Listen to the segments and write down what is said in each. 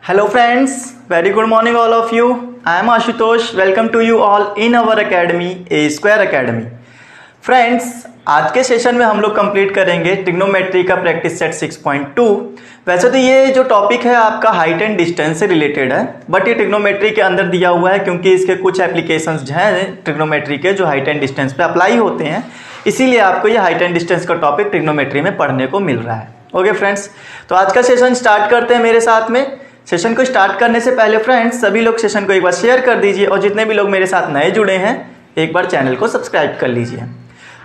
Hello friends, very good morning all of you. I am Ashutosh. Welcome to you all in our academy, A Square Academy. Friends, आज के session में हम लोग complete करेंगे trigonometry का practice set 6.2। वैसे तो ये जो टॉपिक है आपका हाइट एंड डिस्टेंस से रिलेटेड है, बट ये ट्रिग्नोमेट्री के अंदर दिया हुआ है क्योंकि इसके कुछ एप्लीकेशंस हैं ट्रिग्नोमेट्री के जो हाइट एंड डिस्टेंस पे अप्लाई होते हैं, इसीलिए आपको ये हाइट एंड डिस्टेंस का टॉपिक ट्रिग्नोमेट्री में पढ़ने को मिल रहा है। ओके फ्रेंड्स, तो आज का सेशन स्टार्ट करते हैं मेरे साथ में। सेशन को स्टार्ट करने से पहले फ्रेंड्स सभी लोग सेशन को एक बार शेयर कर दीजिए और जितने भी लोग मेरे साथ नए जुड़े हैं एक बार चैनल को सब्सक्राइब कर लीजिए।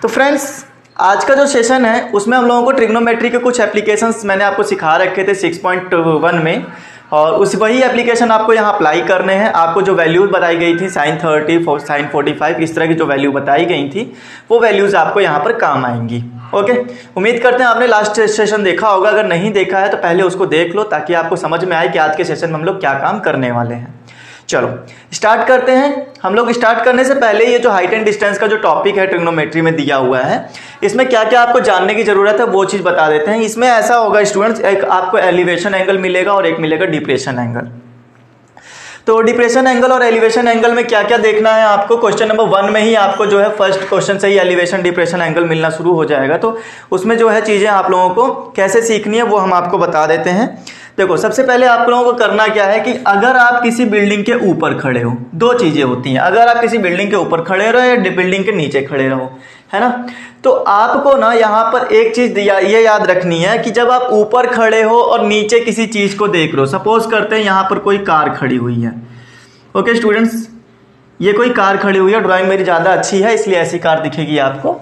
तो फ्रेंड्स, आज का जो सेशन है उसमें हम लोगों को ट्रिग्नोमेट्री के कुछ एप्लीकेशंस मैंने आपको सिखा रखे थे 6.1 में, और उस वही एप्लीकेशन आपको यहाँ अप्लाई करने हैं। आपको जो वैल्यूज बताई गई थी sin 30, sin 45 इस तरह की जो वैल्यू बताई गई थी वो वैल्यूज़ आपको यहाँ पर काम आएंगी। ओके, उम्मीद करते हैं आपने लास्ट सेशन देखा होगा। अगर नहीं देखा है तो पहले उसको देख लो ताकि आपको समझ में आए कि आज के सेशन में हम लोग क्या काम करने वाले हैं। चलो स्टार्ट करते हैं। हम लोग स्टार्ट करने से पहले ये जो हाइट एंड डिस्टेंस का जो टॉपिक है ट्रिग्नोमेट्री में दिया हुआ है, इसमें क्या क्या आपको जानने की जरूरत है वो चीज़ बता देते हैं। इसमें ऐसा होगा स्टूडेंट्स, एक आपको एलिवेशन एंगल मिलेगा और एक मिलेगा डिप्रेशन एंगल। तो डिप्रेशन एंगल और एलिवेशन एंगल में क्या क्या देखना है आपको, क्वेश्चन नंबर 1 में ही आपको जो है फर्स्ट क्वेश्चन से ही एलिवेशन डिप्रेशन एंगल मिलना शुरू हो जाएगा। तो उसमें जो है चीज़ें आप लोगों को कैसे सीखनी है वो हम आपको बता देते हैं। देखो, सबसे पहले आप लोगों को करना क्या है कि अगर आप किसी बिल्डिंग के ऊपर खड़े हो, दो चीज़ें होती हैं। अगर आप किसी बिल्डिंग के ऊपर खड़े रहो या बिल्डिंग के नीचे खड़े रहो, है ना, तो आपको ना यहाँ पर एक चीज़ ये याद रखनी है कि जब आप ऊपर खड़े हो और नीचे किसी चीज़ को देख रहे हो, सपोज करते हैं यहाँ पर कोई कार खड़ी हुई है। ओके स्टूडेंट्स, ये कोई कार खड़ी हुई है, ड्राइंग मेरी ज़्यादा अच्छी है इसलिए ऐसी कार दिखेगी आपको।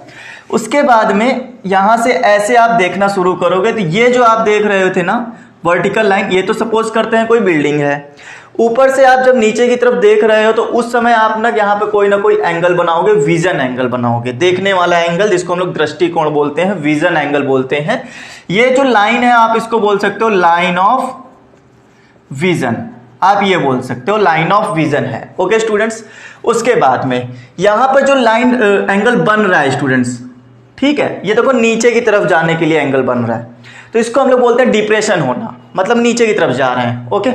उसके बाद में यहाँ से ऐसे आप देखना शुरू करोगे तो ये जो आप देख रहे थे ना वर्टिकल लाइन, ये तो सपोज करते हैं कोई बिल्डिंग है। ऊपर से आप जब नीचे की तरफ देख रहे हो तो उस समय आप ना यहाँ पे कोई ना कोई एंगल बनाओगे, विजन एंगल बनाओगे, देखने वाला एंगल, जिसको हम लोग दृष्टिकोण बोलते हैं, विजन एंगल बोलते हैं। ये जो लाइन है आप इसको बोल सकते हो लाइन ऑफ विजन, आप ये बोल सकते हो लाइन ऑफ विजन है। ओके स्टूडेंट्स, उसके बाद में यहाँ पर जो लाइन एंगल बन रहा है स्टूडेंट्स, ठीक है, ये देखो नीचे की तरफ जाने के लिए एंगल बन रहा है, तो इसको हम लोग बोलते हैं डिप्रेशन होना, मतलब नीचे की तरफ जा रहे हैं। ओके,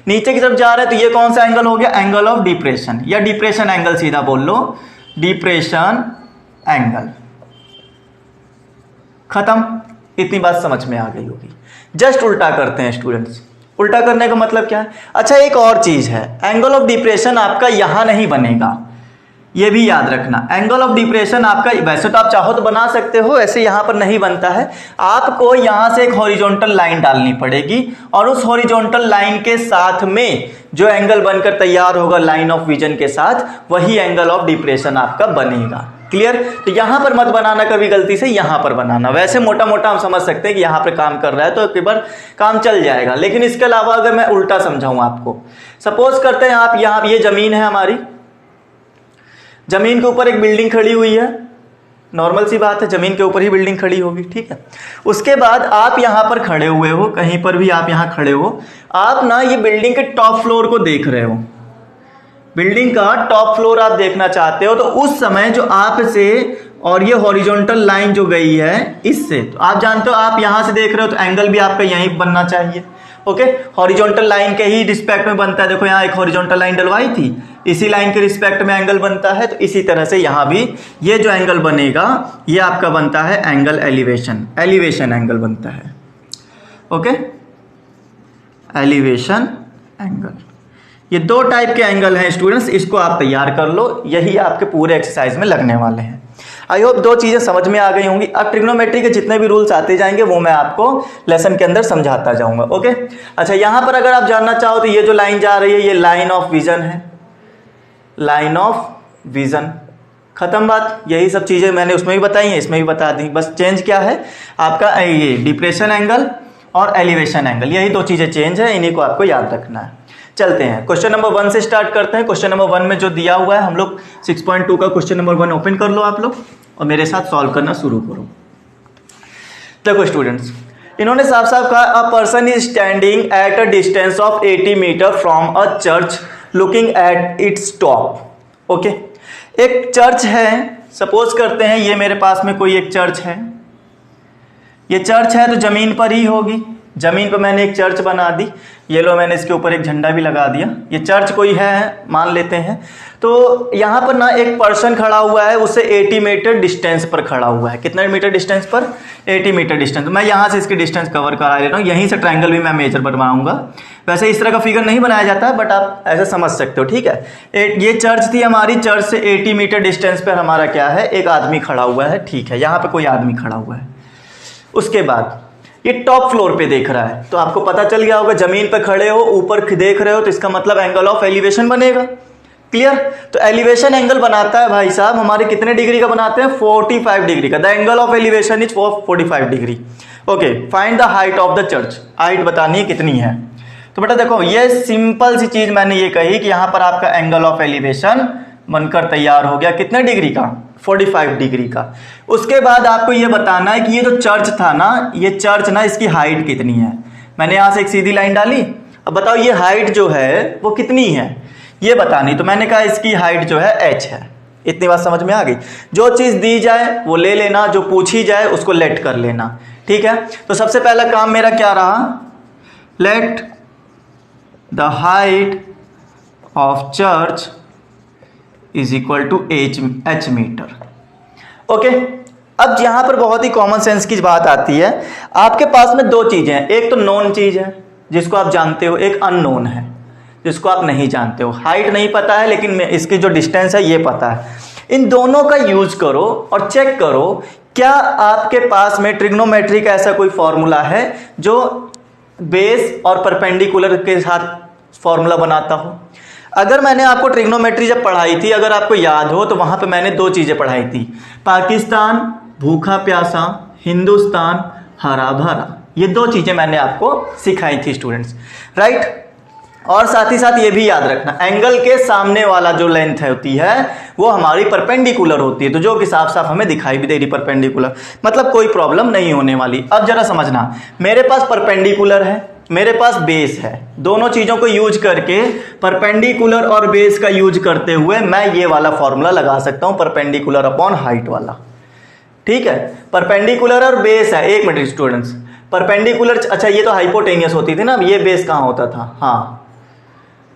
नीचे की तरफ जा रहे हैं तो ये कौन सा एंगल हो गया, एंगल ऑफ डिप्रेशन, या डिप्रेशन एंगल सीधा बोल लो, डिप्रेशन एंगल। खत्म, इतनी बात समझ में आ गई होगी। जस्ट उल्टा करते हैं स्टूडेंट्स। उल्टा करने का मतलब क्या है? अच्छा, एक और चीज है, एंगल ऑफ डिप्रेशन आपका यहां नहीं बनेगा, ये भी याद रखना। एंगल ऑफ डिप्रेशन आपका वैसे तो आप चाहो तो बना सकते हो, ऐसे यहाँ पर नहीं बनता है। आपको यहाँ से एक हॉरिजॉन्टल लाइन डालनी पड़ेगी और उस हॉरिजॉन्टल लाइन के साथ में जो एंगल बनकर तैयार होगा लाइन ऑफ विजन के साथ, वही एंगल ऑफ डिप्रेशन आपका बनेगा। क्लियर? तो यहाँ पर मत बनाना कभी गलती से, यहाँ पर बनाना। वैसे मोटा मोटा हम समझ सकते हैं कि यहाँ पर काम कर रहा है तो कई बार काम चल जाएगा, लेकिन इसके अलावा अगर मैं उल्टा समझाऊँ आपको, सपोज करते हैं आप यहाँ, ये जमीन है हमारी, जमीन के ऊपर एक बिल्डिंग खड़ी हुई है, नॉर्मल सी बात है, जमीन के ऊपर ही बिल्डिंग खड़ी होगी, ठीक है। उसके बाद आप यहाँ पर खड़े हुए हो, कहीं पर भी आप यहाँ खड़े हो, आप ना ये बिल्डिंग के टॉप फ्लोर को देख रहे हो, बिल्डिंग का टॉप फ्लोर आप देखना चाहते हो। तो उस समय जो आप से और ये हॉरिजॉन्टल लाइन जो गई है इससे, तो आप जानते हो आप यहाँ से देख रहे हो तो एंगल भी आपका यहीं बनना चाहिए। ओके, हॉरिजॉन्टल लाइन के ही रिस्पेक्ट में बनता है। देखो यहाँ एक हॉरिजॉन्टल लाइन डलवाई थी, इसी लाइन के रिस्पेक्ट में एंगल बनता है, तो इसी तरह से यहाँ भी ये जो एंगल बनेगा ये आपका बनता है एंगल एलिवेशन, एलिवेशन एंगल बनता है। ओके, एलिवेशन एंगल, ये दो टाइप के एंगल हैं स्टूडेंट्स, इसको आप तैयार कर लो, यही आपके पूरे एक्सरसाइज में लगने वाले हैं। आई होप दो चीज़ें समझ में आ गई होंगी। अब ट्रिग्नोमेट्री के जितने भी रूल्स आते जाएंगे वो मैं आपको लेसन के अंदर समझाता जाऊंगा। ओके, अच्छा, यहाँ पर अगर आप जानना चाहो तो ये जो लाइन जा रही है ये लाइन ऑफ विजन है, लाइन ऑफ विजन। खत्म बात, यही सब चीज़ें मैंने उसमें भी बताई हैं, इसमें भी बता दी, बस चेंज क्या है आपका, ये डिप्रेशन एंगल और एलिवेशन एंगल, यही दो चीज़ें चेंज है, इन्हीं को आपको याद रखना है। चलते हैं क्वेश्चन नंबर 1 से स्टार्ट करते हैं। क्वेश्चन नंबर 1 में जो दिया हुआ है, हम लोग 6.2 का क्वेश्चन नंबर 1 ओपन कर लो आप लोग और मेरे साथ सॉल्व करना शुरू करो। देखो स्टूडेंट्स, इन्होंने साफ साफ कहा, a person is standing at a distance of 80 metre from a church looking at its top. Okay, एक चर्च है, सपोज करते हैं ये मेरे पास में कोई एक चर्च है, ये चर्च है तो जमीन पर ही होगी, ज़मीन पर मैंने एक चर्च बना दी, ये लो मैंने इसके ऊपर एक झंडा भी लगा दिया, ये चर्च कोई है मान लेते हैं। तो यहाँ पर ना एक पर्सन खड़ा हुआ है, उससे 80 मीटर डिस्टेंस पर खड़ा हुआ है। कितना मीटर डिस्टेंस पर? 80 मीटर डिस्टेंस। मैं यहाँ से इसकी डिस्टेंस कवर करा ले रहा हूँ, यहीं से ट्रायंगल भी मैं मेजर बनवाऊंगा। वैसे इस तरह का फिगर नहीं बनाया जाता है, बट आप ऐसे समझ सकते हो, ठीक है। ये चर्च थी हमारी, चर्च से 80 मीटर डिस्टेंस पर हमारा क्या है, एक आदमी खड़ा हुआ है, ठीक है। यहाँ पर कोई आदमी खड़ा हुआ है। उसके बाद ये टॉप फ्लोर पे देख रहा है, तो आपको पता चल गया होगा, जमीन पे खड़े हो, ऊपर देख रहे हो, तो इसका मतलब एंगल ऑफ एलिवेशन बनेगा। क्लियर? तो एलिवेशन एंगल बनाता है भाई साहब हमारे कितने डिग्री का बनाते हैं? 45 डिग्री का। The angle of elevation is 45 degree. Okay, find the height of the church. Height बतानी है कितनी है। तो बेटा देखो, ये सिंपल सी चीज मैंने ये कही कि यहाँ पर आपका एंगल ऑफ एलिवेशन बनकर तैयार हो गया कितने डिग्री का? 45 डिग्री का। उसके बाद आपको ये बताना है कि ये जो चर्च था ना, ये चर्च ना, इसकी हाइट कितनी है। मैंने यहाँ से एक सीधी लाइन डाली, अब बताओ ये हाइट जो है वो कितनी है, ये बतानी। तो मैंने कहा इसकी हाइट जो है h है। इतनी बात समझ में आ गई? जो चीज़ दी जाए वो ले लेना, जो पूछी जाए उसको लेट कर लेना, ठीक है। तो सबसे पहला काम मेरा क्या रहा? Let the height of church is equal to h metre. Okay, अब यहां पर बहुत ही कॉमन सेंस की बात आती है। आपके पास में दो चीजें हैं, एक तो नोन चीज है जिसको आप जानते हो, एक अननोन है जिसको आप नहीं जानते हो। हाइट नहीं पता है लेकिन इसकी जो डिस्टेंस है ये पता है। इन दोनों का यूज करो और चेक करो क्या आपके पास में ट्रिग्नोमेट्री का ऐसा कोई फॉर्मूला है जो बेस और परपेंडिकुलर के साथ फॉर्मूला बनाता हो। अगर मैंने आपको ट्रिग्नोमेट्री जब पढ़ाई थी, अगर आपको याद हो, तो वहां पे मैंने दो चीजें पढ़ाई थी, पाकिस्तान भूखा प्यासा, हिंदुस्तान हरा भरा। ये दो चीजें मैंने आपको सिखाई थी स्टूडेंट्स, राइट। और साथ ही साथ ये भी याद रखना, एंगल के सामने वाला जो लेंथ होती है वो हमारी परपेंडिकुलर होती है, तो जो कि साफ साफ हमें दिखाई भी दे रही परपेंडिकुलर, मतलब कोई प्रॉब्लम नहीं होने वाली। अब जरा समझना, मेरे पास परपेंडिकुलर है, मेरे पास बेस है, दोनों चीजों को यूज करके, परपेंडिकुलर और बेस का यूज करते हुए मैं ये वाला फॉर्मूला लगा सकता हूं, परपेंडिकुलर अपॉन हाइट वाला, ठीक है। परपेंडिकुलर और बेस है, एक मिनट स्टूडेंट्स, परपेंडिकुलर, अच्छा ये तो हाइपोटेनियस होती थी ना, ये बेस कहां होता था? हाँ,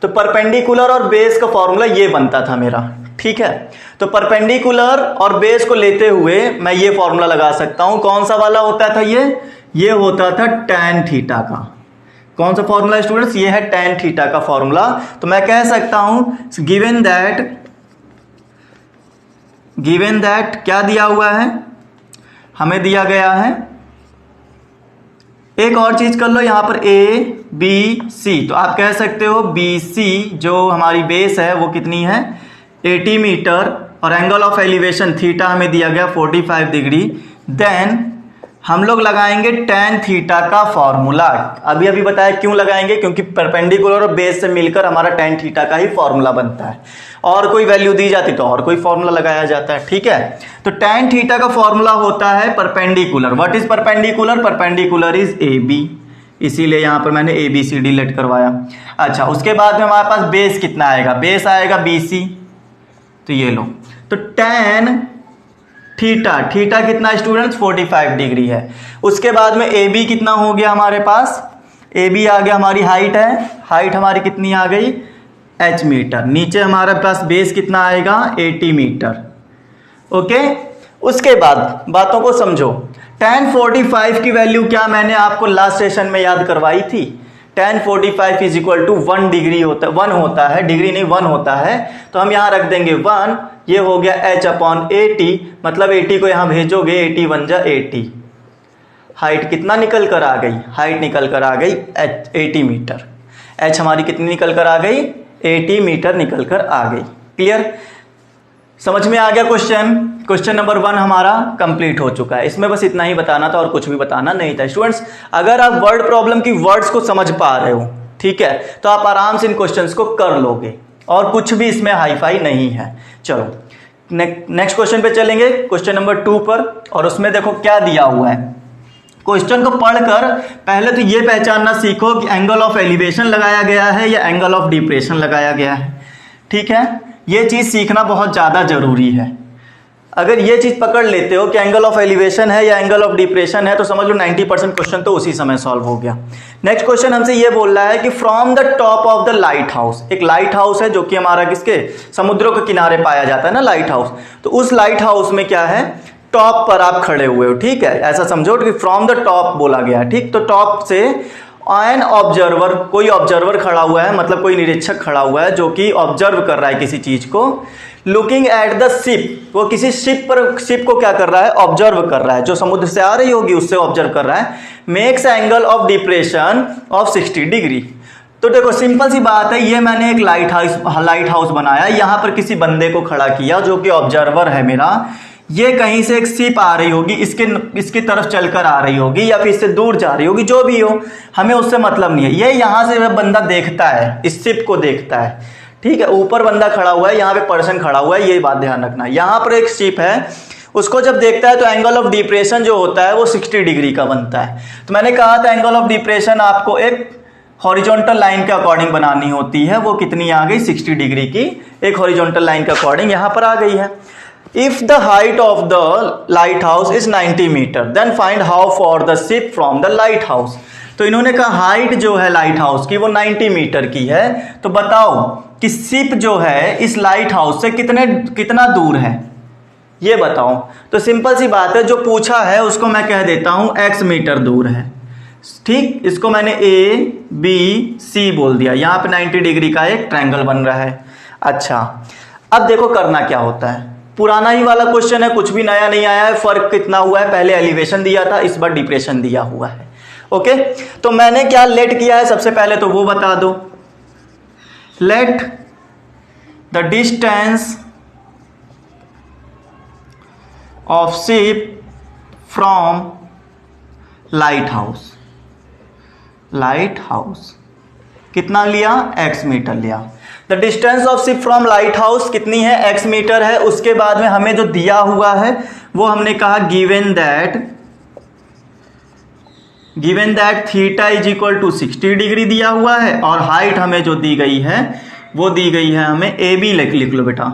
तो परपेंडिकुलर और बेस का फॉर्मूला ये बनता था मेरा, ठीक है। तो परपेंडिकुलर और बेस को लेते हुए मैं ये फॉर्मूला लगा सकता हूं। कौन सा वाला होता था ये होता था tan थीटा का। कौन सा फॉर्मूला स्टूडेंट्स? ये है tan थीटा का फॉर्मूला। तो मैं कह सकता हूं गिवन दैट क्या दिया हुआ है हमें, दिया गया है, एक और चीज कर लो यहां पर ABC, तो आप कह सकते हो BC जो हमारी बेस है वो कितनी है? 80 मीटर, और एंगल ऑफ एलिवेशन थीटा हमें दिया गया 45 डिग्री। देन हम लोग लगाएंगे tan थीटा का फॉर्मूला। अभी अभी बताया क्यों लगाएंगे, क्योंकि परपेंडिकुलर और बेस से मिलकर हमारा tan थीटा का ही फॉर्मूला बनता है, और कोई वैल्यू दी जाती तो और कोई फॉर्मूला लगाया जाता है, ठीक है। तो tan थीटा का फॉर्मूला होता है perpendicular. What is perpendicular? Perpendicular is AB, इसीलिए यहां पर मैंने ABCD लेट करवाया। अच्छा, उसके बाद में हमारे पास बेस कितना आएगा? बेस आएगा BC, तो ये लो, तो tan थीटा कितना स्टूडेंट्स? 45 डिग्री है। उसके बाद में AB कितना हो गया हमारे पास? AB आ गया, हमारी हाइट है, हाइट हमारी कितनी आ गई? h metre. नीचे हमारे पास बेस कितना आएगा? 80 मीटर। ओके, उसके बाद बातों को समझो। tan 45 की वैल्यू क्या मैंने आपको लास्ट सेशन में याद करवाई थी? tan 45 is equal to 1 degree होता है, 1 होता है, डिग्री नहीं 1 होता है। तो हम यहाँ रख देंगे 1, ये हो गया h अपॉन 80, मतलब 80 को यहाँ भेजोगे, 80 बन जा 80। हाइट कितना निकल कर आ गई? हाइट निकल कर आ गई 80 मीटर। h हमारी कितनी निकल कर आ गई? 80 मीटर निकल कर आ गई। क्लियर? समझ में आ गया क्वेश्चन? क्वेश्चन नंबर 1 हमारा कंप्लीट हो चुका है। इसमें बस इतना ही बताना था और कुछ भी बताना नहीं था। स्टूडेंट्स, अगर आप वर्ड प्रॉब्लम की वर्ड्स को समझ पा रहे हो, ठीक है, तो आप आराम से इन क्वेश्चंस को कर लोगे, और कुछ भी इसमें हाई फाई नहीं है। चलो नेक्स्ट क्वेश्चन पे चलेंगे, क्वेश्चन नंबर 2 पर, और उसमें देखो क्या दिया हुआ है। क्वेश्चन को पढ़कर पहले तो ये पहचानना सीखो कि एंगल ऑफ एलिवेशन लगाया गया है या एंगल ऑफ डिप्रेशन लगाया गया है, ठीक है। ये चीज सीखना बहुत ज्यादा जरूरी है। अगर ये चीज़ पकड़ लेते हो कि एंगल ऑफ एलिवेशन है या एंगल ऑफ डिप्रेशन है तो समझ लो 90% क्वेश्चन तो उसी समय सॉल्व हो गया। नेक्स्ट क्वेश्चन हमसे ये बोल रहा है कि from the top of the light house, एक लाइट हाउस है जो कि हमारा किसके समुद्रों के किनारे पाया जाता है ना लाइट हाउस, तो उस लाइट हाउस में क्या है, टॉप पर आप खड़े हुए हो, ठीक है, ऐसा समझो कि फ्रॉम द टॉप बोला गया, ठीक, तो टॉप से एन ऑब्जर्वर, कोई ऑब्जर्वर खड़ा हुआ है, मतलब कोई निरीक्षक खड़ा हुआ है जो कि ऑब्जर्व कर रहा है किसी चीज को, लुकिंग एट द शिप, वो किसी शिप को क्या कर रहा है, ऑब्जर्व कर रहा है, जो समुद्र से आ रही होगी उससे ऑब्जर्व कर रहा है, makes angle of depression of 60 degree. तो देखो सिंपल सी बात है, ये मैंने एक लाइट हाउस बनाया, यहाँ पर किसी बंदे को खड़ा किया जो कि ऑब्जर्वर है मेरा, ये कहीं से एक शिप आ रही होगी, इसकी तरफ चलकर आ रही होगी या फिर इससे दूर जा रही होगी, जो भी हो हमें उससे मतलब नहीं है, ये यहाँ से बंदा देखता है, इस शिप को देखता है, ठीक है, ऊपर बंदा खड़ा हुआ है, यहाँ पे पर्सन खड़ा हुआ है, ये बात ध्यान रखना। यहाँ पर एक शिप है, उसको जब देखता है तो एंगल ऑफ डिप्रेशन जो होता है वो 60 डिग्री का बनता है। तो मैंने कहा था एंगल ऑफ डिप्रेशन आपको एक हॉरिजॉन्टल लाइन के अकॉर्डिंग बनानी होती है, वो कितनी आ गई, 60 डिग्री की एक हॉरिजॉन्टल लाइन के अकॉर्डिंग यहाँ पर आ गई है। If the height of the lighthouse is 90 metre then find how far the ship from the lighthouse. तो इन्होंने कहा हाइट जो है लाइट हाउस की वो 90 मीटर की है, तो बताओ कि शिप जो है इस लाइट हाउस से कितना दूर है, ये बताओ। तो सिंपल सी बात है, जो पूछा है उसको मैं कह देता हूं x मीटर दूर है, ठीक, इसको मैंने ABC बोल दिया, यहाँ पे 90 डिग्री का एक ट्रायंगल बन रहा है। अच्छा अब देखो करना क्या होता है, पुराना ही वाला क्वेश्चन है, कुछ भी नया नहीं आया है, फर्क कितना हुआ है, पहले एलिवेशन दिया था, इस बार डिप्रेशन दिया हुआ है। ओके, तो मैंने क्या लेट किया है, सबसे पहले तो वो बता दो, let the distance of ship from light house कितना लिया, x मीटर लिया। The distance of ship from light house कितनी है, x मीटर है। उसके बाद में हमें जो दिया हुआ है वो हमने कहा given that theta is equal to 60 degree दिया हुआ है, और हाइट हमें जो दी गई है वो दी गई है हमें AB, लिख लो बेटा,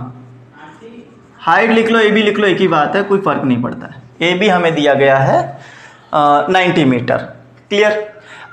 हाइट लिख लो, AB लिख लो, एक ही बात है, कोई फर्क नहीं पड़ता है। AB हमें दिया गया है 90 मीटर। क्लियर।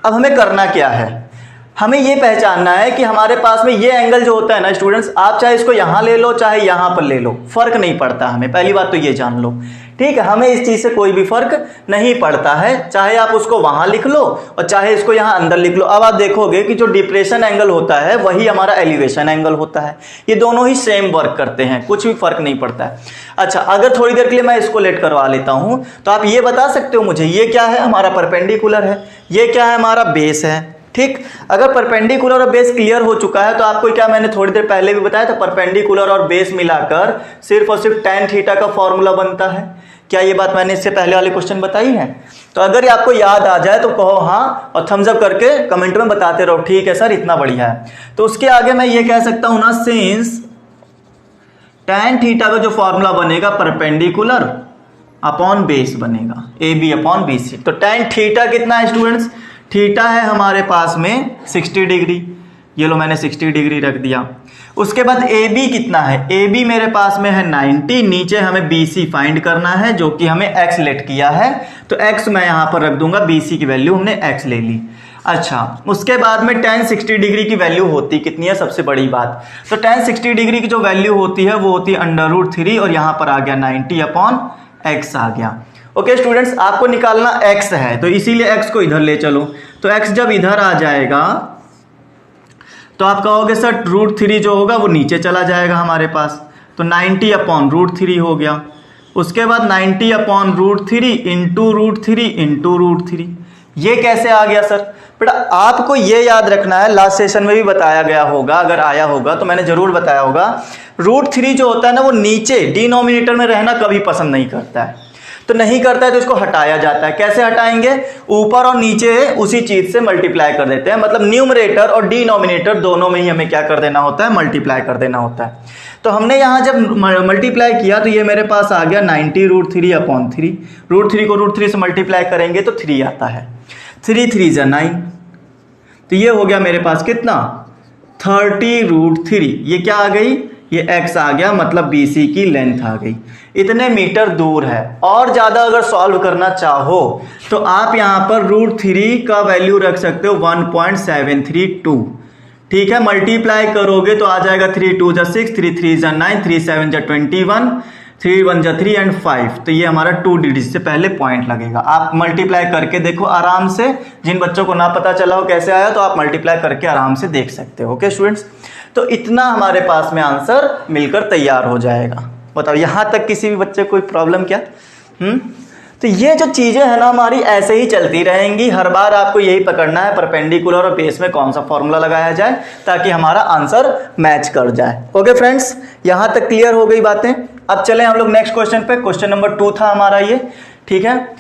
अब हमें करना क्या है, हमें ये पहचानना है कि हमारे पास में ये एंगल जो होता है ना स्टूडेंट्स, आप चाहे इसको यहाँ ले लो चाहे यहाँ पर ले लो, फर्क नहीं पड़ता हमें, पहली बात तो ये जान लो, ठीक है, हमें इस चीज से कोई भी फर्क नहीं पड़ता है, चाहे आप उसको वहां लिख लो और चाहे इसको यहाँ अंदर लिख लो। अब आप देखोगे कि जो डिप्रेशन एंगल होता है वही हमारा एलिवेशन एंगल होता है, ये दोनों ही सेम वर्क करते हैं, कुछ भी फर्क नहीं पड़ता है। अच्छा, अगर थोड़ी देर के लिए मैं इसको लेट करवा लेता हूं तो आप ये बता सकते हो मुझे, ये क्या है, हमारा परपेंडिकुलर है, ये क्या है, हमारा बेस है, ठीक। अगर परपेंडिकुलर और बेस क्लियर हो चुका है तो आपको क्या मैंने थोड़ी देर पहले भी बताया था, परपेंडिकुलर और बेस मिलाकर सिर्फ और सिर्फ tan थीटा का फॉर्मूला बनता है। क्या ये बात मैंने इससे पहले वाले क्वेश्चन बताई है? तो अगर आपको याद आ जाए तो कहो हाँ, और थम्स अप करके कमेंट में बताते रहो ठीक है सर इतना बढ़िया है। तो उसके आगे मैं ये कह सकता हूं ना, सिंस tan थीटा का जो फॉर्मूला बनेगा परपेंडिकुलर अपॉन बेस बनेगा, AB अपॉन BC। तो tan थीटा कितना है स्टूडेंट्स, थीटा है हमारे पास में 60 डिग्री, ये लो मैंने 60 डिग्री रख दिया। उसके बाद AB कितना है, AB मेरे पास में है 90, नीचे हमें BC फाइंड करना है जो कि हमें x लेट किया है, तो x मैं यहां पर रख दूंगा, BC की वैल्यू हमने x ले ली। अच्छा, उसके बाद में tan 60 डिग्री की वैल्यू होती कितनी है, सबसे बड़ी बात, तो tan 60 डिग्री की जो वैल्यू होती है वो होती है √3, और यहां पर आ गया 90 अपॉन x आ गया। ओके स्टूडेंट्स, आपको निकालना x है तो इसीलिए x को इधर ले चलो, तो x जब इधर आ जाएगा तो आप कहोगे सर √3 जो होगा वो नीचे चला जाएगा हमारे पास, तो 90 अपॉन √3 हो गया। उसके बाद 90 अपॉन √3 इंटू √3, ये कैसे आ गया सर? बेटा आपको ये याद रखना है, लास्ट सेशन में भी बताया गया होगा, अगर आया होगा तो मैंने जरूर बताया होगा, √3 जो होता है ना वो नीचे डिनोमिनेटर में रहना कभी पसंद नहीं करता है, तो नहीं करता है तो इसको हटाया जाता है। कैसे हटाएंगे, ऊपर और नीचे उसी चीज से मल्टीप्लाई कर देते हैं, मतलब न्यूमरेटर और डिनोमिनेटर दोनों में ही हमें क्या कर देना होता है, मल्टीप्लाई कर देना होता है। तो हमने यहां जब मल्टीप्लाई किया तो ये मेरे पास आ गया 90 √3 अपॉन 3, √3 को √3 से मल्टीप्लाई करेंगे तो 3 आता है, 3 3 9, तो ये हो गया मेरे पास कितना 30 √3, ये क्या आ गई, ये x आ गया, मतलब BC की लेंथ आ गई, इतने मीटर दूर है। और ज़्यादा अगर सॉल्व करना चाहो तो आप यहाँ पर √3 का वैल्यू रख सकते हो 1.732, ठीक है। मल्टीप्लाई करोगे तो आ जाएगा 3 2 जा 6, 3 3 जा 9, 3 7 जा 21, 3 1 जा 3 एंड 5। तो ये हमारा 2 डिजिट से पहले पॉइंट लगेगा। आप मल्टीप्लाई करके देखो आराम से, जिन बच्चों को ना पता चला हो कैसे आया तो आप मल्टीप्लाई करके आराम से देख सकते हो। ओके स्टूडेंट्स, तो इतना हमारे पास में आंसर मिलकर तैयार हो जाएगा। बताओ यहाँ तक किसी भी बच्चे को कोई प्रॉब्लम क्या? तो ये जो चीज़ें हैं ना हमारी ऐसे ही चलती रहेंगी। हर बार आपको यही पकड़ना है परपेंडिकुलर और बेस में कौन सा फॉर्मूला लगाया जाए ताकि हमारा आंसर मैच कर जाए। ओके फ्रेंड्स, यहाँ तक क्लियर हो गई बातें। अब चलें हम लोग नेक्स्ट क्वेश्चन पे। क्वेश्चन नंबर 2 था हमारा ये, ठीक है।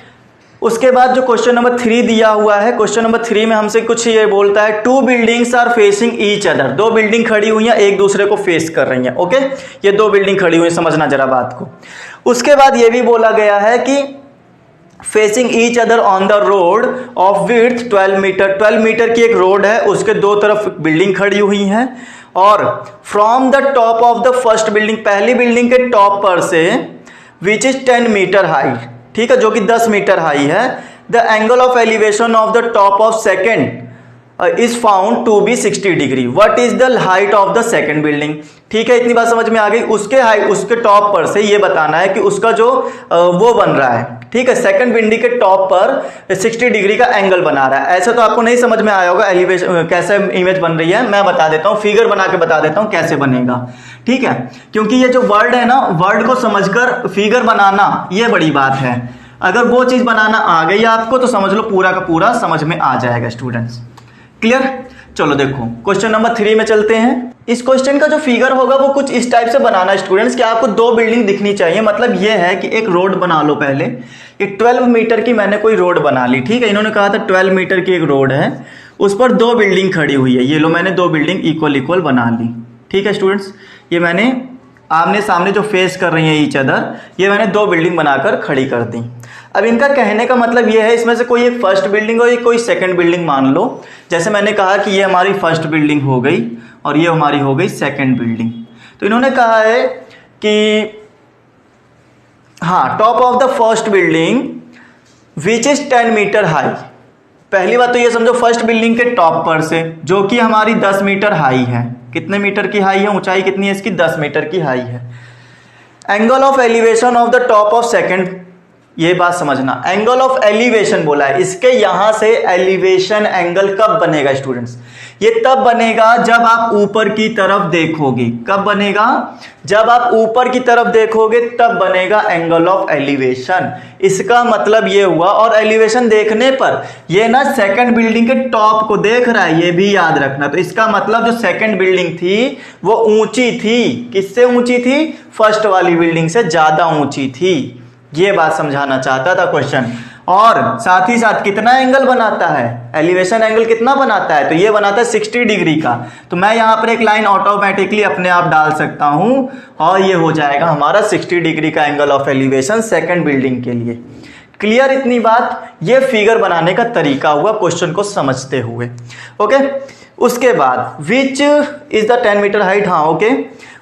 उसके बाद जो क्वेश्चन नंबर 3 दिया हुआ है, क्वेश्चन नंबर 3 में हमसे कुछ ये बोलता है 2 buildings are facing each other. 2 building खड़ी हुई हैं, एक दूसरे को फेस कर रही हैं। ओके, ये 2 बिल्डिंग खड़ी हुई हैं, समझना जरा बात को। उसके बाद ये भी बोला गया है कि facing each other on the road of width 12 metre. 12 metre की एक रोड है, उसके दो तरफ बिल्डिंग खड़ी हुई हैं और from the top of the first building, पहली बिल्डिंग के टॉप पर से विच इज 10 मीटर हाई, ठीक है, जो कि 10 मीटर हाई है, the angle of elevation of the top of second is found to be 60 degree. What is the height of the second building. ठीक है, इतनी बात समझ में आ गई। उसके हाइट, उसके टॉप पर से ये बताना है कि उसका जो वो बन रहा है, ठीक है, सेकंड बिल्डिंग के टॉप पर 60 डिग्री का एंगल बना रहा है। ऐसे तो आपको नहीं समझ में आया होगा एलिवेशन कैसे इमेज बन रही है। मैं बता देता हूँ, फिगर बना के बता देता हूँ कैसे बनेगा, ठीक है। क्योंकि ये जो वर्ड है ना, वर्ड को समझकर फिगर बनाना ये बड़ी बात है। अगर वो चीज बनाना आ गई आपको तो समझ लो पूरा का पूरा समझ में आ जाएगा स्टूडेंट्स। क्लियर? चलो देखो क्वेश्चन नंबर 3 में चलते हैं। इस क्वेश्चन का जो फिगर होगा वो कुछ इस टाइप से बनाना स्टूडेंट्स कि आपको 2 बिल्डिंग दिखनी चाहिए। मतलब ये है कि एक रोड बना लो पहले, एक 12 मीटर की मैंने कोई रोड बना ली, ठीक है। इन्होंने कहा था 12 मीटर की एक रोड है, उस पर 2 बिल्डिंग खड़ी हुई है। ये लो मैंने 2 बिल्डिंग इक्वल बना ली, ठीक है स्टूडेंट्स। ये मैंने आमने सामने जो फेस कर रही है ईच अदर, ये मैंने 2 बिल्डिंग बनाकर खड़ी कर दी। अब इनका कहने का मतलब ये है, इसमें से कोई एक फर्स्ट बिल्डिंग हो या कोई सेकंड बिल्डिंग मान लो। जैसे मैंने कहा कि ये हमारी फर्स्ट बिल्डिंग हो गई और ये हमारी हो गई सेकंड बिल्डिंग। तो इन्होंने कहा है कि हाँ, top of the first building which is 10 metre high. पहली बात तो ये समझो फर्स्ट बिल्डिंग के टॉप पर से, जो कि हमारी 10 मीटर हाई है। कितने मीटर की हाई है? ऊंचाई कितनी है इसकी? 10 मीटर की हाई है। Angle of elevation of the top of second, ये बात समझना, एंगल ऑफ एलिवेशन बोला है। इसके यहां से एलिवेशन एंगल कब बनेगा स्टूडेंट्स? ये तब बनेगा जब आप ऊपर की तरफ देखोगे। कब बनेगा? जब आप ऊपर की तरफ देखोगे तब बनेगा एंगल ऑफ एलिवेशन। इसका मतलब ये हुआ, और एलिवेशन देखने पर ये ना सेकंड बिल्डिंग के टॉप को देख रहा है, ये भी याद रखना। तो इसका मतलब जो सेकंड बिल्डिंग थी वो ऊंची थी। किससे ऊंची थी? फर्स्ट वाली बिल्डिंग से ज्यादा ऊंची थी। ये बात समझाना चाहता था क्वेश्चन। और साथ ही साथ कितना एंगल बनाता है? एलिवेशन एंगल कितना बनाता है? तो ये बनाता है 60 डिग्री का। तो मैं यहां पर एक लाइन ऑटोमेटिकली अपने आप डाल सकता हूं और ये हो जाएगा हमारा 60 डिग्री का angle of elevation second building के लिए। क्लियर इतनी बात? ये फिगर बनाने का तरीका हुआ क्वेश्चन को समझते हुए। ओके, उसके बाद which is the 10 metre height, हाँ ओके।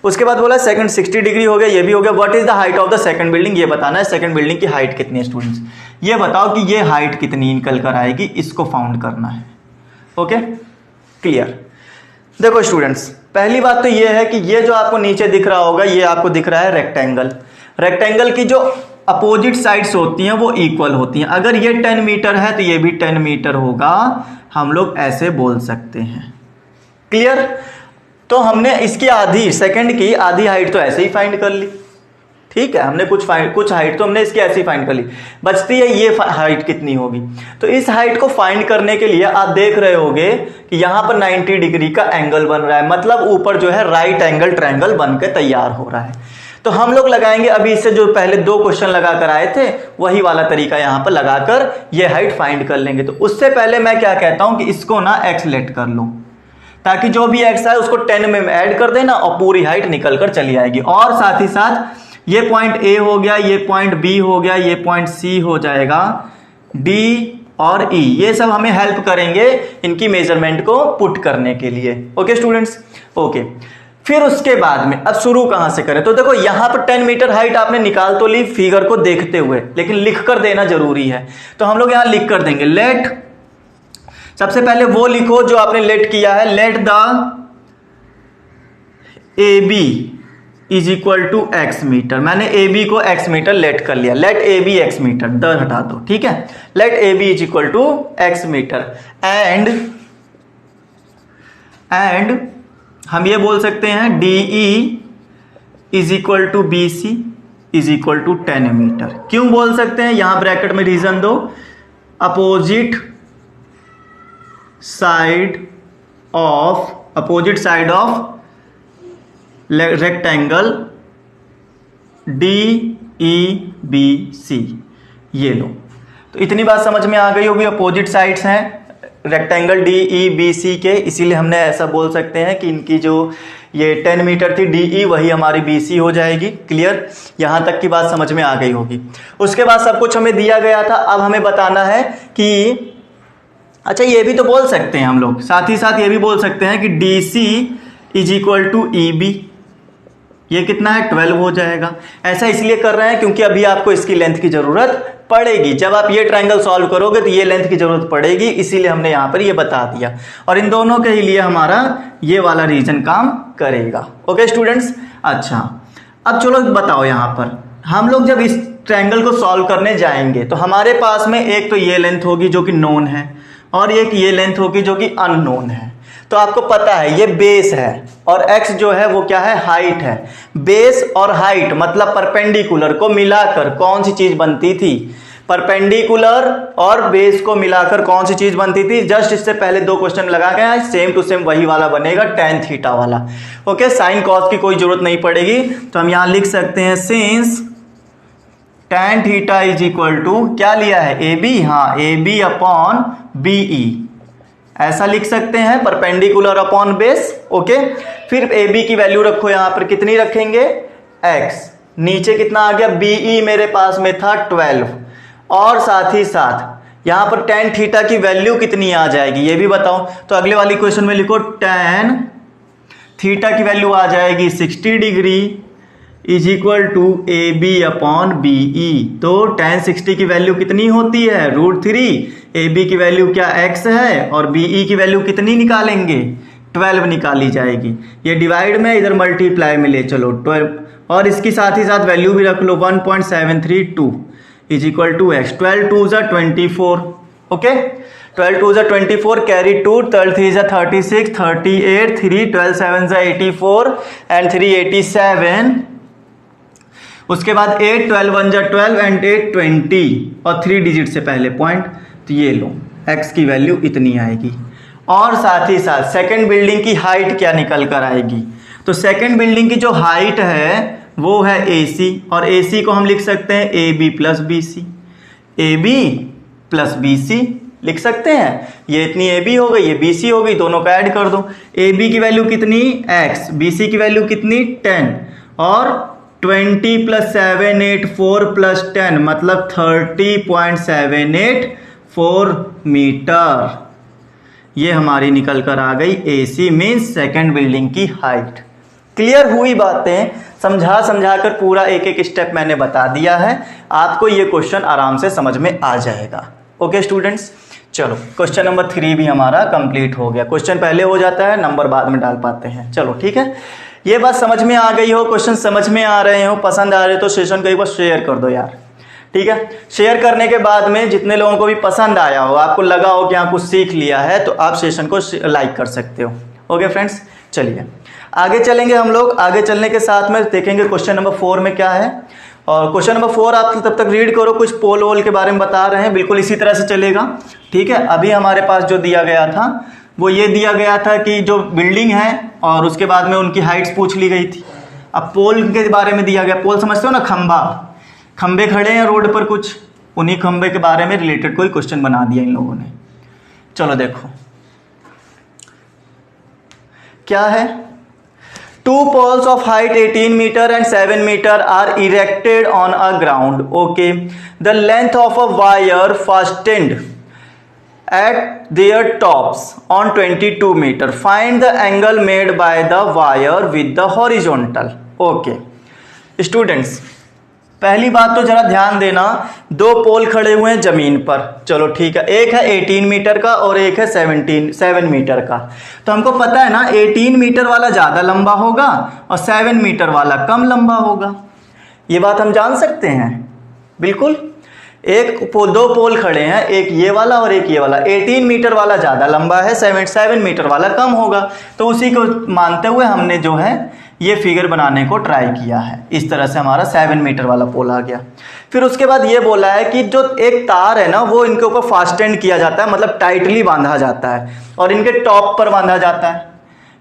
उसके बाद बोला सेकंड 60 डिग्री हो गया, ये भी हो गया। What is the height of the second building, ये बताना है। सेकंड बिल्डिंग की हाइट कितनी है स्टूडेंट्स? ये बताओ कि ये हाइट कितनी निकल कर आएगी, इसको फाउंड करना है। Okay clear? देखो स्टूडेंट्स, पहली बात तो ये है कि ये जो आपको नीचे दिख रहा होगा, ये आपको दिख रहा है रेक्टेंगल। रेक्टेंगल की जो अपोजिट साइड्स होती हैं वो इक्वल होती हैं। अगर ये 10 मीटर है तो ये भी 10 मीटर होगा, हम लोग ऐसे बोल सकते हैं। क्लियर? तो हमने इसकी आधी, सेकंड की आधी हाइट तो ऐसे ही फाइंड कर ली, ठीक है। हमने कुछ हाइट तो हमने इसकी ऐसे ही फाइंड कर ली। बचती है ये हाइट कितनी होगी। तो इस हाइट को फाइंड करने के लिए आप देख रहे होगे कि यहां पर 90 डिग्री का एंगल बन रहा है। मतलब ऊपर जो है राइट एंगल ट्रायंगल बन के तैयार हो रहा है। तो हम लोग लगाएंगे अभी इससे जो पहले 2 क्वेश्चन लगा कर आए थे वही वाला तरीका यहां पर लगाकर ये हाइट फाइंड कर लेंगे। तो उससे पहले मैं क्या कहता हूं कि इसको ना एक्स लेट कर लो, ताकि जो भी एक्स आए उसको 10 में ऐड कर देना और पूरी हाइट निकल कर चली आएगी। और साथ ही साथ ये पॉइंट ए हो गया, ये पॉइंट बी हो गया, ये पॉइंट सी हो जाएगा, डी और ई, ये सब हमें हेल्प करेंगे इनकी मेजरमेंट को पुट करने के लिए। Okay students? ओके, फिर उसके बाद में अब शुरू कहां से करें, तो देखो यहां पर 10 मीटर हाइट आपने निकाल तो ली फिगर को देखते हुए, लेकिन लिख कर देना जरूरी है। तो हम लोग यहां लिख कर देंगे लेट, सबसे पहले वो लिखो जो आपने लेट किया है, let the A B is equal to X metre. मैंने ए बी को एक्स मीटर लेट कर लिया, let A B X metre, the हटा दो, ठीक है। Let A B is equal to X metre and हम ये बोल सकते हैं D E is equal to B C is equal to 10 metre. क्यों बोल सकते हैं, यहां ब्रैकेट में रीजन दो, opposite side of rectangle D E B C, ये लो। तो इतनी बात समझ में आ गई होगी, अपोजिट साइड्स हैं rectangle D E B C के, इसीलिए हमने ऐसा बोल सकते हैं कि इनकी जो ये 10 मीटर थी डी ई, वही हमारी बी सी हो जाएगी। क्लियर, यहां तक की बात समझ में आ गई होगी। उसके बाद सब कुछ हमें दिया गया था, अब हमें बताना है कि अच्छा ये भी तो बोल सकते हैं हम लोग, साथ ही साथ ये भी बोल सकते हैं कि D C is equal to E B, ये कितना है 12 हो जाएगा। ऐसा इसलिए कर रहे हैं क्योंकि अभी आपको इसकी लेंथ की जरूरत पड़ेगी, जब आप ये ट्रायंगल सॉल्व करोगे तो ये लेंथ की जरूरत पड़ेगी, इसीलिए हमने यहां पर ये बता दिया, और इन दोनों के ही लिए हमारा ये वाला रीजन काम करेगा। ओके स्टूडेंट्स, अच्छा अब चलो बताओ, यहां पर हम लोग जब इस ट्रायंगल को सॉल्व करने जाएंगे तो हमारे पास में एक तो ये लेंथ होगी जो कि नोन है, और एक ये लेंथ होगी जो कि अननोन है। तो आपको पता है ये बेस है और x जो है वो क्या है, हाइट है। बेस और हाइट मतलब परपेंडिकुलर को मिलाकर कौन सी चीज बनती थी, परपेंडिकुलर और बेस को मिलाकर कौन सी चीज बनती थी, जस्ट इससे पहले 2 क्वेश्चन लगा गया है, सेम टू सेम वही वाला बनेगा, tan थीटा वाला। ओके, साइन कॉस की कोई जरूरत नहीं पड़ेगी, तो हम यहां लिख सकते हैं since tan theta is equal to क्या लिया है, ए बी, हाँ A B upon B E, ऐसा लिख सकते हैं, परपेंडिकुलर अपॉन बेस। ओके, फिर ए बी की वैल्यू रखो, यहां पर कितनी रखेंगे x, नीचे कितना आ गया बी ई मेरे पास में था 12, और साथ ही साथ यहां पर tan थीटा की वैल्यू कितनी आ जाएगी ये भी बताओ। तो अगले वाली क्वेश्चन में लिखो tan थीटा की वैल्यू आ जाएगी 60 degree is equal to A B upon B E. तो tan 60 की वैल्यू कितनी होती है, √3, ए बी की वैल्यू क्या x है, और बी ई की वैल्यू कितनी निकालेंगे, 12 निकाली जाएगी। ये डिवाइड में इधर मल्टीप्लाई में ले चलो 12, और इसकी साथ ही साथ वैल्यू भी रख लो 1.732 इज इक्वल टू x। 12 2 ज़ा 24, ओके 12 2 ज़ा 24, कैरी 2, 12 3 ज़ा 36, 38, 3 12 7 ज़ा 84 एंड 3 87, उसके बाद 8 12 1 जा 12 एंड 8 20, और 3 डिजिट से पहले पॉइंट, तो ये लो x की वैल्यू इतनी आएगी। और साथ ही साथ सेकंड बिल्डिंग की हाइट क्या निकल कर आएगी, तो सेकंड बिल्डिंग की जो हाइट है वो है AC, और AC को हम लिख सकते हैं AB plus BC, AB plus BC लिख सकते हैं। ये इतनी AB हो गई, ये BC हो गई, दोनों का ऐड कर दो। AB की वैल्यू कितनी x, BC की वैल्यू कितनी 10, और 20 प्लस 784 प्लस 10 मतलब 30.784 मीटर, ये हमारी निकल कर आ गई AC मीन्स सेकंड बिल्डिंग की हाइट। क्लियर हुई बातें, समझा कर पूरा एक एक स्टेप मैंने बता दिया है, आपको ये क्वेश्चन आराम से समझ में आ जाएगा। ओके स्टूडेंट्स, चलो क्वेश्चन नंबर 3 भी हमारा कंप्लीट हो गया। क्वेश्चन पहले हो जाता है, नंबर बाद में डाल पाते हैं। चलो ठीक है, ये बात समझ में आ गई हो, क्वेश्चन समझ में आ रहे हो, पसंद आ रहे तो सेशन को एक बार शेयर कर दो यार, ठीक है। शेयर करने के बाद में जितने लोगों को भी पसंद आया हो, आपको लगा हो कि आप कुछ सीख लिया है, तो आप सेशन को लाइक कर सकते हो। ओके फ्रेंड्स, चलिए आगे चलेंगे हम लोग। आगे चलने के साथ में देखेंगे क्वेश्चन नंबर 4 में क्या है, और क्वेश्चन नंबर 4 आप तब तक रीड करो, कुछ पोल वोल के बारे में बता रहे हैं, बिल्कुल इसी तरह से चलेगा, ठीक है। अभी हमारे पास जो दिया गया था वो ये दिया गया था कि जो बिल्डिंग है और उसके बाद में उनकी हाइट्स पूछ ली गई थी। अब पोल के बारे में दिया गया, पोल समझते हो ना, खंबे खड़े हैं रोड पर, कुछ उन्हीं खंबे के बारे में रिलेटेड कोई क्वेश्चन बना दिया इन लोगों ने। चलो देखो क्या है, 2 poles of height 18 meter and 7 meter are erected on a ground. Okay, the length of a wire fastened at their tops on 22 meter. Find the angle made by the wire with the horizontal. Okay, students, पहली बात तो जरा ध्यान देना, दो पोल खड़े हुए हैं जमीन पर, चलो ठीक है, एक है 18 मीटर का और एक है 7 मीटर का। तो हमको पता है ना 18 मीटर वाला ज़्यादा लंबा होगा और 7 मीटर वाला कम लंबा होगा, ये बात हम जान सकते हैं बिल्कुल। दो पोल खड़े हैं, एक ये वाला और एक ये वाला, 18 मीटर वाला ज़्यादा लंबा है, 7 मीटर वाला कम होगा। तो उसी को मानते हुए हमने जो है ये फिगर बनाने को ट्राई किया है। इस तरह से हमारा 7 मीटर वाला पोल आ गया। फिर उसके बाद ये बोला है कि जो एक तार है ना वो इनके ऊपर फास्टेंड किया जाता है, मतलब टाइटली बांधा जाता है और इनके टॉप पर बांधा जाता है।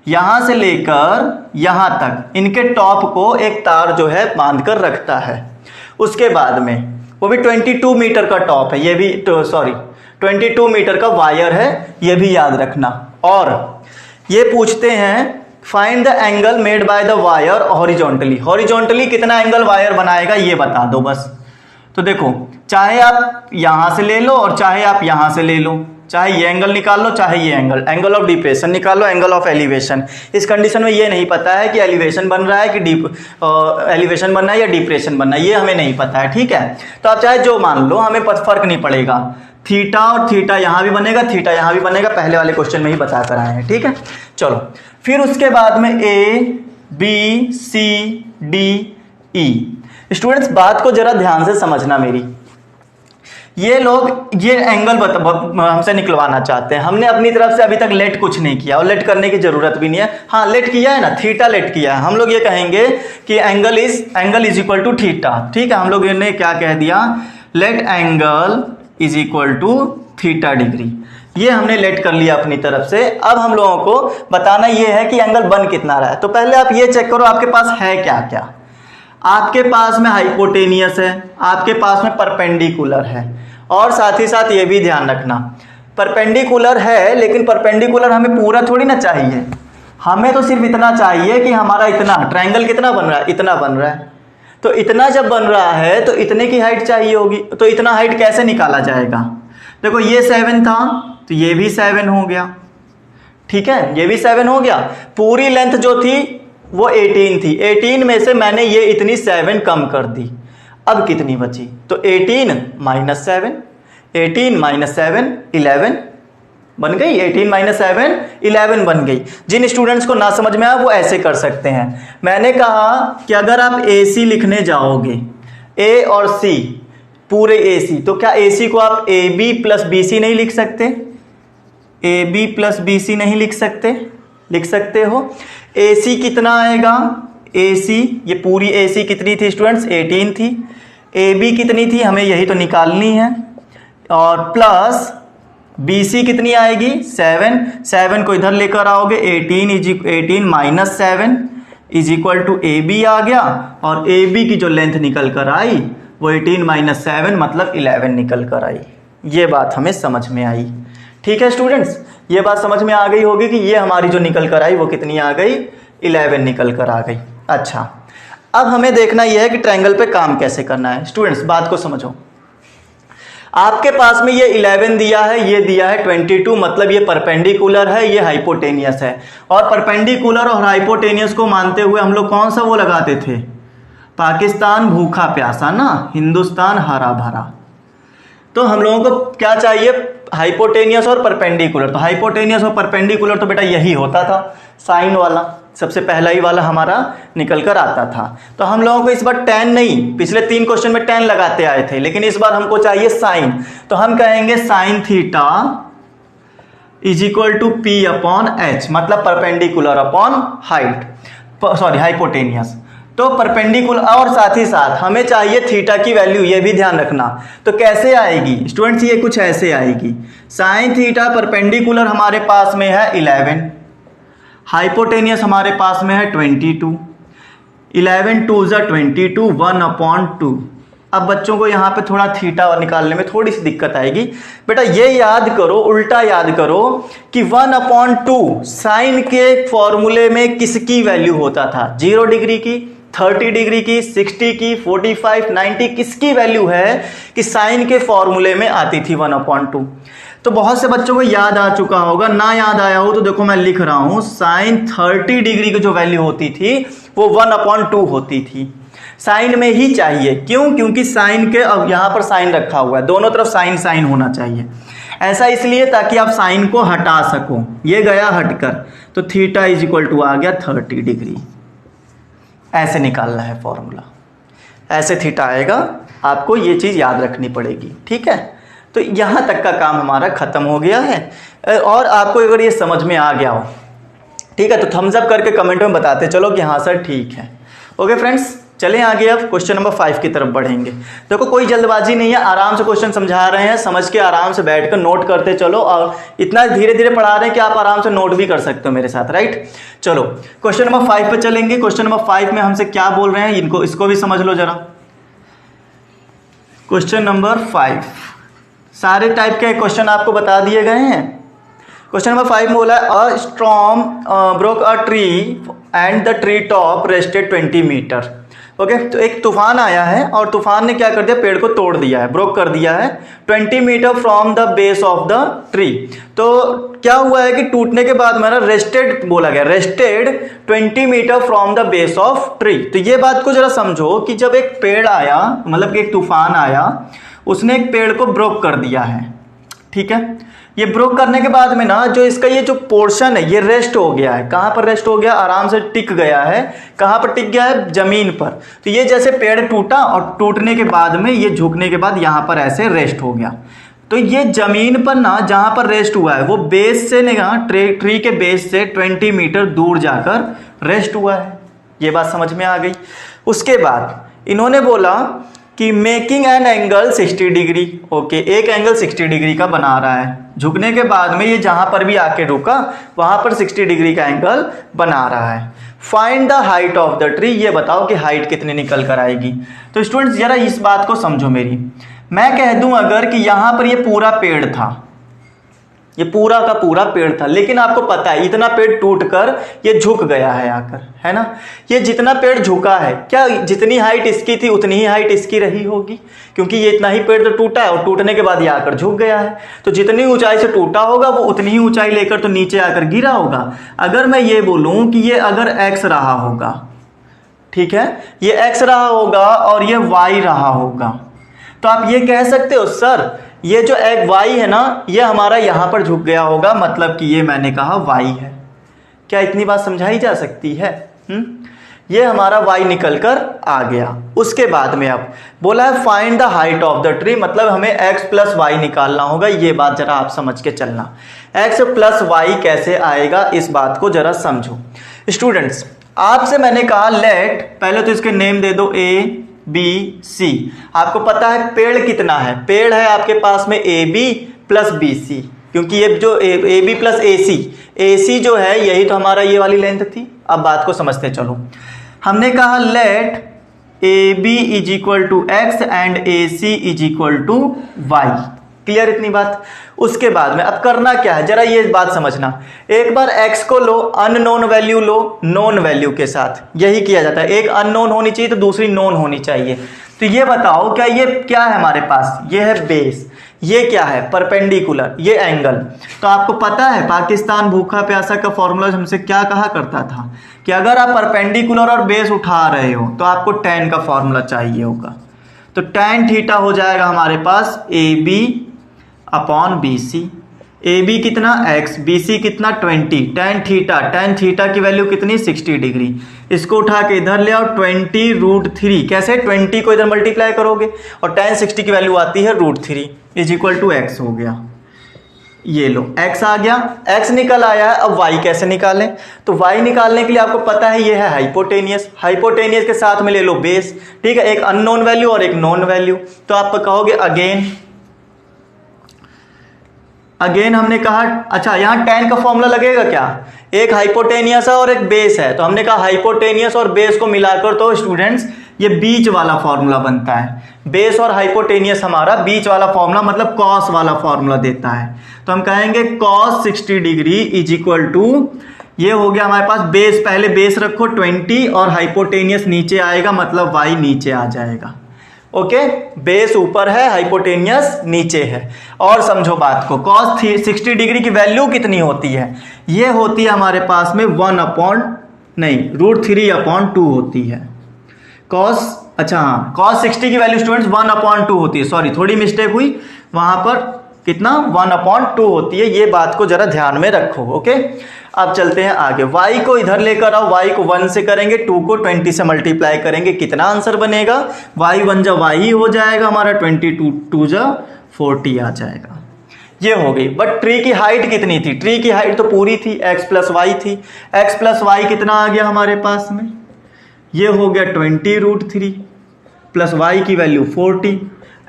यहाँ से लेकर यहाँ तक इनके टॉप को एक तार जो है बांध कर रखता है। उसके बाद में वो भी 22 मीटर का टॉप है, ये भी 22 मीटर का वायर है, ये भी याद रखना। और ये पूछते हैं find the angle made by the wire horizontally. Horizontally कितना एंगल वायर बनाएगा ये बता दो बस। तो देखो, चाहे आप यहां से ले लो और चाहे आप यहां से ले लो, चाहे ये एंगल निकाल लो चाहे ये एंगल ऑफ डिप्रेशन निकाल लो, एंगल ऑफ एलिवेशन। इस कंडीशन में ये नहीं पता है कि एलिवेशन बन रहा है कि एलिवेशन बनना है या डिप्रेशन बनना है, ये हमें नहीं पता है, ठीक है। तो आप चाहे जो मान लो, हमें फर्क नहीं पड़ेगा। थीटा और थीटा यहाँ भी बनेगा, थीटा यहाँ भी बनेगा, पहले वाले क्वेश्चन में ही बता कर आए हैं, ठीक है। चलो फिर उसके बाद में ABCDE। स्टूडेंट्स बात को जरा ध्यान से समझना मेरी, ये लोग ये एंगल हमसे निकलवाना चाहते हैं। हमने अपनी तरफ से अभी तक लेट कुछ नहीं किया और लेट करने की जरूरत भी नहीं है। हाँ लेट किया है ना, थीटा लेट किया है। हम लोग ये कहेंगे कि angle is equal to theta, ठीक है। हम लोग ने क्या कह दिया, let angle is equal to theta degree, ये हमने लेट कर लिया अपनी तरफ से। अब हम लोगों को बताना ये है कि एंगल बन कितना रहा है। तो पहले आप ये चेक करो आपके पास है क्या क्या। आपके पास में हाइपोटेनियस है, आपके पास में परपेंडिकुलर है, और साथ ही साथ ये भी ध्यान रखना परपेंडिकुलर है, लेकिन परपेंडिकुलर हमें पूरा थोड़ी ना चाहिए, हमें तो सिर्फ इतना चाहिए कि हमारा इतना ट्रायंगल कितना बन रहा है, इतना बन रहा है। तो इतना जब बन रहा है तो इतने की हाइट चाहिए होगी। तो इतना हाइट कैसे निकाला जाएगा, देखो ये 7 था तो ये भी 7 हो गया, ठीक है, ये भी 7 हो गया। पूरी लेंथ जो थी वो 18 थी, 18 में से मैंने ये इतनी 7 कम कर दी, अब कितनी बची, तो 18 माइनस 7, 18 माइनस 7 11 बन गई, 18 माइनस 7 11 बन गई। जिन स्टूडेंट्स को ना समझ में आया वो ऐसे कर सकते हैं। मैंने कहा कि अगर आप AC लिखने जाओगे, A और C पूरे AC, तो क्या AC को आप AB प्लस BC नहीं लिख सकते, AB प्लस BC नहीं लिख सकते, लिख सकते हो। AC कितना आएगा, AC ये पूरी AC कितनी थी स्टूडेंट्स, 18 थी। AB कितनी थी, हमें यही तो निकालनी है, और प्लस BC कितनी आएगी, 7 को इधर लेकर आओगे, 18 minus 7 is equal to AB आ गया, और AB की जो लेंथ निकल कर आई वो 18 माइनस 7 मतलब 11 निकल कर आई। ये बात हमें समझ में आई, ठीक है स्टूडेंट्स, ये बात समझ में आ गई होगी कि ये हमारी जो निकल कर आई वो कितनी आ गई, 11 निकल कर आ गई। अच्छा, अब हमें देखना यह है कि ट्रायंगल पे काम कैसे करना है। स्टूडेंट्स बात को समझो, आपके पास में ये 11 दिया है, ये दिया है 22, मतलब ये परपेंडिकुलर है, ये हाइपोटेनियस है। और परपेंडिकुलर और हाइपोटेनियस को मानते हुए हम लोग कौन सा वो लगाते थे, पाकिस्तान भूखा प्यासा ना, हिंदुस्तान हरा भरा। तो हम लोगों को क्या चाहिए, हाइपोटेनियस और परपेंडिकुलर। तो हाइपोटेनियस और परपेंडिकुलर तो बेटा यही होता था, साइन वाला सबसे पहला ही वाला हमारा निकल कर आता था। तो हम लोगों को इस बार tan नहीं, पिछले 3 क्वेश्चन में tan लगाते आए थे, लेकिन इस बार हमको चाहिए साइन। तो हम कहेंगे sine theta is equal to P upon H, मतलब perpendicular upon height, sorry hypotenuse. तो परपेंडिकुलर, और साथ ही साथ हमें चाहिए थीटा की वैल्यू, ये भी ध्यान रखना। तो कैसे आएगी स्टूडेंट्स, ये कुछ ऐसे आएगी, साइन थीटा परपेंडिकुलर हमारे पास में है 11, हाइपोटेनियस हमारे पास में है 22, 11 2 ज़ा 22, 1/2। अब बच्चों को यहाँ पे थोड़ा थीटा निकालने में थोड़ी सी दिक्कत आएगी। बेटा ये याद करो, उल्टा याद करो कि 1/2 साइन के फॉर्मूले में किसकी वैल्यू होता था, 0 डिग्री की, 30 डिग्री की, 60 की, 45, 90, किसकी वैल्यू है कि साइन के फॉर्मूले में आती थी 1/2। तो बहुत से बच्चों को याद आ चुका होगा, ना याद आया हो तो देखो मैं लिख रहा हूं, साइन 30 डिग्री की जो वैल्यू होती थी वो 1/2 होती थी। साइन में ही चाहिए, क्यों? क्योंकि साइन के अब यहां पर साइन रखा हुआ है, दोनों तरफ साइन साइन होना चाहिए। ऐसा इसलिए ताकि आप साइन को हटा सको, ये गया हटकर, तो थीटा इज इक्वल टू आ गया 30 डिग्री। ऐसे निकालना है फॉर्मूला, ऐसे थीटा आएगा, आपको ये चीज़ याद रखनी पड़ेगी, ठीक है। तो यहाँ तक का काम हमारा खत्म हो गया है। और आपको अगर ये समझ में आ गया हो, ठीक है, तो थम्स अप करके कमेंट में बताते चलो कि हाँ सर ठीक है। ओके फ्रेंड्स, चलें आगे, अब क्वेश्चन नंबर 5 की तरफ बढ़ेंगे। देखो कोई जल्दबाजी नहीं है, आराम से क्वेश्चन समझा रहे हैं, समझ के आराम से बैठकर नोट करते चलो, और इतना धीरे धीरे पढ़ा रहे हैं कि आप आराम से नोट भी कर सकते हो मेरे साथ, राइट। चलो क्वेश्चन नंबर 5 पे चलेंगे। क्वेश्चन नंबर 5 में हमसे क्या बोल रहे हैं, इसको भी समझ लो जरा। क्वेश्चन नंबर 5, सारे टाइप के क्वेश्चन आपको बता दिए गए हैं। क्वेश्चन नंबर 5 में बोला है, a storm broke a tree and the tree top rested 20 metre. Okay, तो एक तूफान आया है और तूफान ने क्या कर दिया, पेड़ को तोड़ दिया है, ब्रोक कर दिया है 20 metre from the base of the tree. तो क्या हुआ है कि टूटने के बाद मेरा रेस्टेड बोला गया, rested 20 metre from the base of tree. तो ये बात को जरा समझो कि जब एक पेड़ आया, मतलब कि एक तूफान आया, उसने एक पेड़ को ब्रोक कर दिया है, ठीक है। ये ब्रोक करने के बाद में ना जो इसका ये जो पोर्शन है ये रेस्ट हो गया है। कहाँ पर रेस्ट हो गया, आराम से टिक गया है। कहाँ पर टिक गया है, जमीन पर। तो ये जैसे पेड़ टूटा और टूटने के बाद में ये झुकने के बाद यहाँ पर ऐसे रेस्ट हो गया। तो ये जमीन पर ना जहाँ पर रेस्ट हुआ है वो बेस से ना ट्री के बेस से 20 मीटर दूर जाकर रेस्ट हुआ है। ये बात समझ में आ गई। उसके बाद इन्होंने बोला कि making an angle 60 degree. Okay, एक एंगल 60 डिग्री का बना रहा है। झुकने के बाद में ये जहां पर भी आके रुका वहां पर 60 डिग्री का एंगल बना रहा है। Find the height of the tree, ये बताओ कि हाइट कितनी निकल कर आएगी। तो स्टूडेंट्स जरा इस बात को समझो मेरी। मैं कह दूं अगर कि यहां पर ये पूरा पेड़ था, ये पूरा का पूरा पेड़ था, लेकिन आपको पता है इतना पेड़ टूटकर ये झुक गया है आकर, है ना। ये जितना पेड़ झुका है, क्या जितनी हाइट इसकी थी उतनी ही हाइट इसकी रही होगी, क्योंकि ये इतना ही पेड़ तो टूटा है और टूटने के बाद ये आकर झुक गया है। तो जितनी ऊंचाई से टूटा होगा वो उतनी ही ऊंचाई लेकर तो नीचे आकर गिरा होगा। अगर मैं ये बोलूं कि ये अगर x रहा होगा, ठीक है, ये x रहा होगा और ये y रहा होगा, तो आप ये कह सकते हो सर ये जो एक y है ना ये हमारा यहाँ पर झुक गया होगा, मतलब कि ये मैंने कहा y है। क्या इतनी बात समझाई जा सकती है? ये हमारा y निकल कर आ गया। उसके बाद में अब बोला है find the height of the tree, मतलब हमें x प्लस वाई निकालना होगा। ये बात जरा आप समझ के चलना, x प्लस वाई कैसे आएगा इस बात को जरा समझो। स्टूडेंट्स आपसे मैंने कहा लेट, पहले तो इसके नेम दे दो A B C। आपको पता है पेड़ कितना है, पेड़ है आपके पास में AB प्लस BC, क्योंकि ये जो AB प्लस AC जो है यही तो हमारा ये वाली लेंथ थी। अब बात को समझते चलो। हमने कहा let AB is equal to x and AC is equal to y। Clear इतनी बात? उसके बाद में अब करना क्या है, जरा ये बात समझना। एक बार x को लो, अननोन वैल्यू लो नोन वैल्यू के साथ, यही किया जाता है। एक अननोन होनी चाहिए तो दूसरी नोन होनी चाहिए। तो ये बताओ क्या ये क्या है हमारे पास, ये है बेस, ये क्या है परपेंडिकुलर, ये एंगल। तो आपको पता है पाकिस्तान भूखा प्यासा का फॉर्मूला हमसे क्या कहा करता था कि अगर आप परपेंडिकुलर और बेस उठा रहे हो तो आपको tan का फॉर्मूला चाहिए होगा। तो tan थीटा हो जाएगा हमारे पास AB अपॉन BC। AB कितना x, BC कितना 20, tan थीटा की वैल्यू कितनी 60 डिग्री। इसको उठा के इधर ले आओ 20√3। कैसे, 20 को इधर मल्टीप्लाई करोगे और tan 60 की वैल्यू आती है √3 इज इक्वल टू x हो गया। ये लो x आ गया, x निकल आया है। अब y कैसे निकालें, तो y निकालने के लिए आपको पता है ये है हाइपोटेनियस, हाइपोटेनियस के साथ में ले लो बेस, ठीक है, एक अननोन वैल्यू और एक नोन वैल्यू। तो आप कहोगे अगेन हमने कहा, अच्छा यहाँ tan का फॉर्मूला लगेगा क्या, एक हाइपोटेनियस है और एक बेस है, तो हमने कहा हाइपोटेनियस और बेस को मिलाकर तो स्टूडेंट्स ये बीच वाला फॉर्मूला बनता है। बेस और हाइपोटेनियस हमारा बीच वाला फॉर्मूला मतलब कॉस वाला फॉर्मूला देता है। तो हम कहेंगे cos 60 degree is equal to, ये हो गया हमारे पास बेस, पहले बेस रखो 20 और हाइपोटेनियस नीचे आएगा मतलब y नीचे आ जाएगा। ओके, बेस ऊपर है, हाइपोटेनियस नीचे है। और समझो बात को, cos 60 डिग्री की वैल्यू कितनी होती है? ये होती है हमारे पास में √3/2 होती है। cos 60 की वैल्यू स्टूडेंट्स 1/2 होती है। सॉरी, थोड़ी मिस्टेक हुई, वहां पर कितना 1/2 होती है। ये बात को जरा ध्यान में रखो। ओके, अब चलते हैं आगे। y को इधर लेकर आओ, y को 1 से करेंगे, 2 को 20 से मल्टीप्लाई करेंगे, कितना आंसर बनेगा? y 1 जा y ही हो जाएगा हमारा, 22 2 जा 40 आ जाएगा। ये हो गई। बट ट्री की हाइट कितनी थी? ट्री की हाइट तो पूरी थी, x प्लस वाई थी। x प्लस वाई कितना आ गया हमारे पास में? ये हो गया 20√3 प्लस y की वैल्यू 40।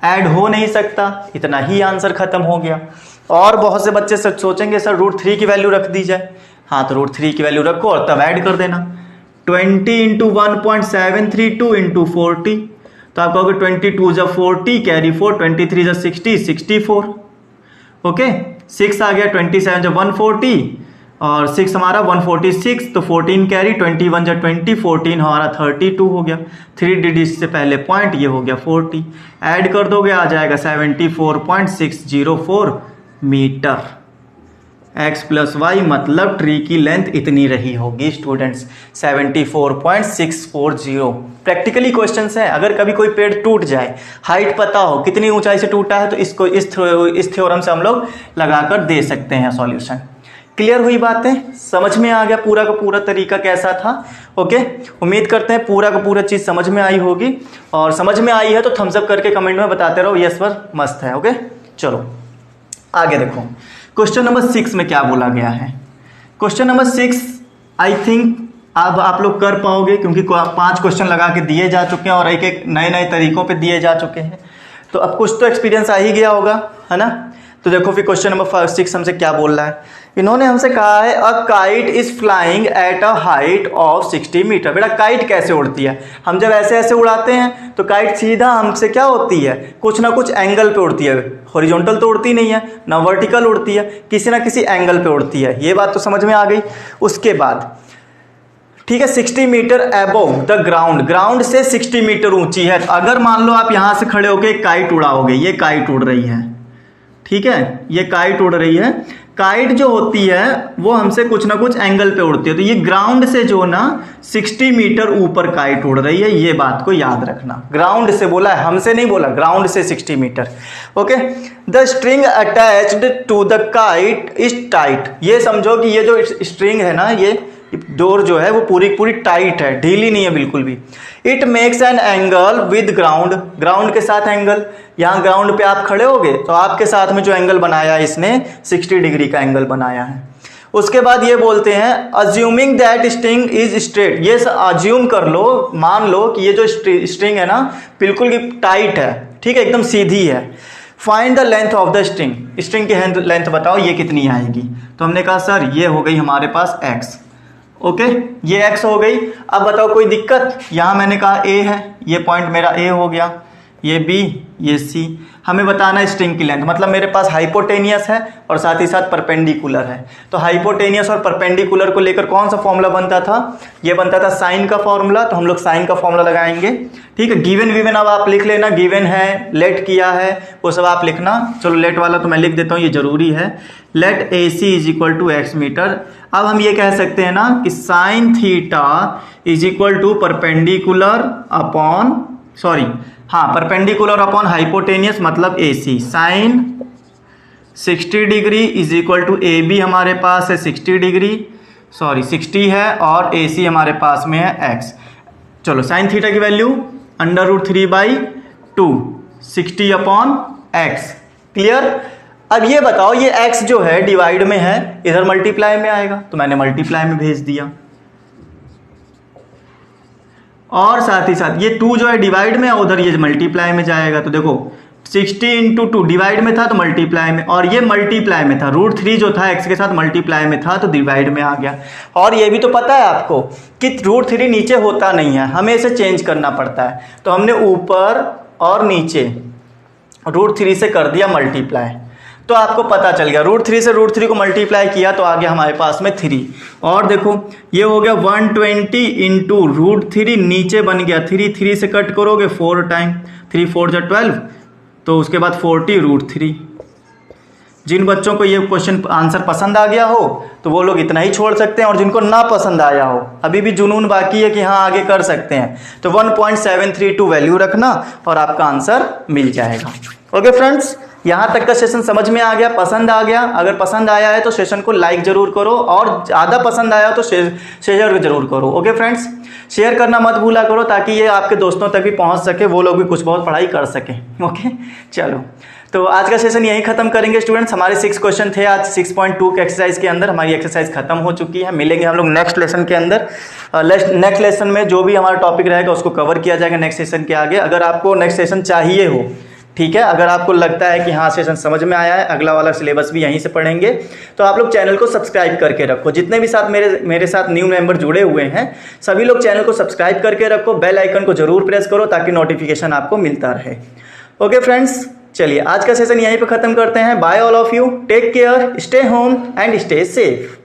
ऐड हो नहीं सकता, इतना ही आंसर खत्म हो गया। और बहुत से बच्चे सोचेंगे सर √3 की वैल्यू रख दी जाए। हाँ, तो √3 की वैल्यू रखो और तब ऐड कर देना। 20 × 1.732 × 40, तो आप कहोगे 22 जा 40, कैरी 4, 23 जा 60, 64। ओके, 6 आ गया, 27 जा 140 और 6 हमारा 146, तो 14 कैरी, 21 जा 20, 14 हमारा 32 हो गया। 3 डिजिट से पहले पॉइंट, ये हो गया 40। ऐड कर दोगे आ जाएगा 74.604 मीटर। x प्लस वाई मतलब ट्री की लेंथ इतनी रही होगी स्टूडेंट्स, 74.640। प्रैक्टिकली क्वेश्चन है, अगर कभी कोई पेड़ टूट जाए, हाइट पता हो कितनी ऊंचाई से टूटा है, तो इसको इस थ्योरम से हम लोग लगाकर दे सकते हैं सॉल्यूशन। क्लियर हुई बातें? समझ में आ गया पूरा का पूरा तरीका कैसा था? ओके, उम्मीद करते हैं पूरा का पूरा चीज समझ में आई होगी। और समझ में आई है तो थम्स अप करके कमेंट में बताते रहो, यस सर मस्त है। ओके, चलो आगे देखो। क्वेश्चन नंबर 6 में क्या बोला गया है? क्वेश्चन नंबर 6 आई थिंक अब आप लोग कर पाओगे, क्योंकि 5 क्वेश्चन लगा के दिए जा चुके हैं और एक एक नए नए तरीकों पे दिए जा चुके हैं, तो अब कुछ तो एक्सपीरियंस आ ही गया होगा, है ना? तो देखो फिर क्वेश्चन नंबर 6 हमसे क्या बोल रहा है। इन्होंने हमसे कहा है a kite is flying at a height of 60 metre. बेटा काइट कैसे उड़ती है? हम जब ऐसे ऐसे उड़ाते हैं तो काइट सीधा हमसे क्या होती है, कुछ ना कुछ एंगल पे उड़ती है। हॉरिजॉन्टल तो उड़ती नहीं है, ना वर्टिकल उड़ती है, किसी ना किसी एंगल पे उड़ती है। ये बात तो समझ में आ गई। उसके बाद ठीक है, 60 metre above the ground, ground से 60 मीटर ऊंची है। अगर मान लो आप यहां से खड़े होके काइट उड़ाओगे, ये काइट उड़ रही है, ठीक है, ये काइट उड़ रही है। काइट जो होती है वो हमसे कुछ ना कुछ एंगल पे उड़ती है, तो ये ग्राउंड से जो ना 60 मीटर ऊपर काइट उड़ रही है, ये बात को याद रखना। ग्राउंड से बोला है, हमसे नहीं बोला, ग्राउंड से 60 metre. Okay, the string attached to the kite is tight. ये समझो कि ये जो स्ट्रिंग है ना, ये डोर जो है वो पूरी पूरी टाइट है, ढीली नहीं है बिल्कुल भी। It makes an angle with ground, ground के साथ एंगल। यहाँ ग्राउंड पे आप खड़े होगे तो आपके साथ में जो एंगल बनाया है इसने 60 डिग्री का एंगल बनाया है। उसके बाद ये बोलते हैं assuming that string is straight. ये अज्यूम कर लो, मान लो कि ये जो स्ट्रिंग है ना बिल्कुल टाइट है, ठीक है, एकदम सीधी है। Find the length of the string, string की लेंथ बताओ ये कितनी आएगी। तो हमने कहा सर ये हो गई हमारे पास x। ओके, ये x हो गई। अब बताओ कोई दिक्कत? यहां मैंने कहा a है, ये पॉइंट मेरा a हो गया, ये b, ये c। हमें बताना है स्ट्रिंग की लेंथ, मतलब मेरे पास हाइपोटेनियस है और साथ ही साथ परपेंडिकुलर है। तो हाइपोटेनियस और परपेंडिकुलर को लेकर कौन सा फॉर्मूला बनता था? ये बनता था साइन का फॉर्मूला। तो हम लोग साइन का फॉर्मूला लगाएंगे, ठीक है। गिवन विवन अब आप लिख लेना, गिवन है, लेट किया है, वो सब आप लिखना। चलो लेट वाला तो मैं लिख देता हूँ, ये जरूरी है। Let AC is equal to x metre. अब हम ये कह सकते हैं ना कि sine theta is equal to perpendicular upon, sorry हाँ, परपेंडिकुलर अपॉन हाइपोटेनियस मतलब AC। Sine 60 degree is equal to AB हमारे पास है 60 डिग्री, सॉरी 60 है, और AC हमारे पास में है x। चलो साइन थीटा की वैल्यू √3/2, 60 अपॉन x। क्लियर? अब ये बताओ ये x जो है डिवाइड में है, इधर मल्टीप्लाई में आएगा, तो मैंने मल्टीप्लाई में भेज दिया। और साथ ही साथ ये 2 जो है डिवाइड में है, उधर ये मल्टीप्लाई में जाएगा। तो देखो 60 × 2 डिवाइड में था तो मल्टीप्लाई में, और ये मल्टीप्लाई में था। √3 जो था x के साथ मल्टीप्लाई में था तो डिवाइड में आ गया। और ये भी तो पता है आपको कि √3 नीचे होता नहीं है, हमें इसे चेंज करना पड़ता है। तो हमने ऊपर और नीचे √3 से कर दिया मल्टीप्लाई। तो आपको पता चल गया। √3 से √3 को मल्टीप्लाई किया तो आ गया हमारे पास में 3। और देखो ये हो गया 120 इंटू √3, नीचे बन गया 3 से कट करोगे 4 टाइम, 3 4 जा 12, तो उसके बाद 40 √3। जिन बच्चों को ये क्वेश्चन आंसर पसंद आ गया हो तो वो लोग इतना ही छोड़ सकते हैं, और जिनको ना पसंद आया हो, अभी भी जुनून बाकी है कि हाँ आगे कर सकते हैं, तो 1.732 वैल्यू रखना और आपका आंसर मिल जाएगा। ओके फ्रेंड्स, यहाँ तक का सेशन समझ में आ गया, पसंद आ गया? अगर पसंद आया है तो सेशन को लाइक जरूर करो, और ज़्यादा पसंद आया तो शेयर जरूर करो। ओके फ्रेंड्स, शेयर करना मत भूला करो ताकि ये आपके दोस्तों तक भी पहुँच सके, वो लोग भी कुछ बहुत पढ़ाई कर सकें। ओके चलो, तो आज का सेशन यही खत्म करेंगे स्टूडेंट्स। हमारे 6 क्वेश्चन थे आज 6.2 के एक्सरसाइज के अंदर। हमारी एक्सरसाइज खत्म हो चुकी है। मिलेंगे हम लोग नेक्स्ट लेसन के अंदर। नेक्स्ट लेसन में जो भी हमारा टॉपिक रहेगा उसको कवर किया जाएगा नेक्स्ट सेशन के आगे। अगर आपको नेक्स्ट सेशन चाहिए हो, ठीक है, अगर आपको लगता है कि हाँ सेशन समझ में आया है, अगला वाला सिलेबस भी यहीं से पढ़ेंगे, तो आप लोग चैनल को सब्सक्राइब करके रखो। जितने भी साथ मेरे साथ न्यू मेंबर जुड़े हुए हैं, सभी लोग चैनल को सब्सक्राइब करके रखो, बेल आइकन को जरूर प्रेस करो ताकि नोटिफिकेशन आपको मिलता रहे। ओके फ्रेंड्स, चलिए आज का सेशन यहीं पे खत्म करते हैं। Bye all of you, take care, stay home and stay safe.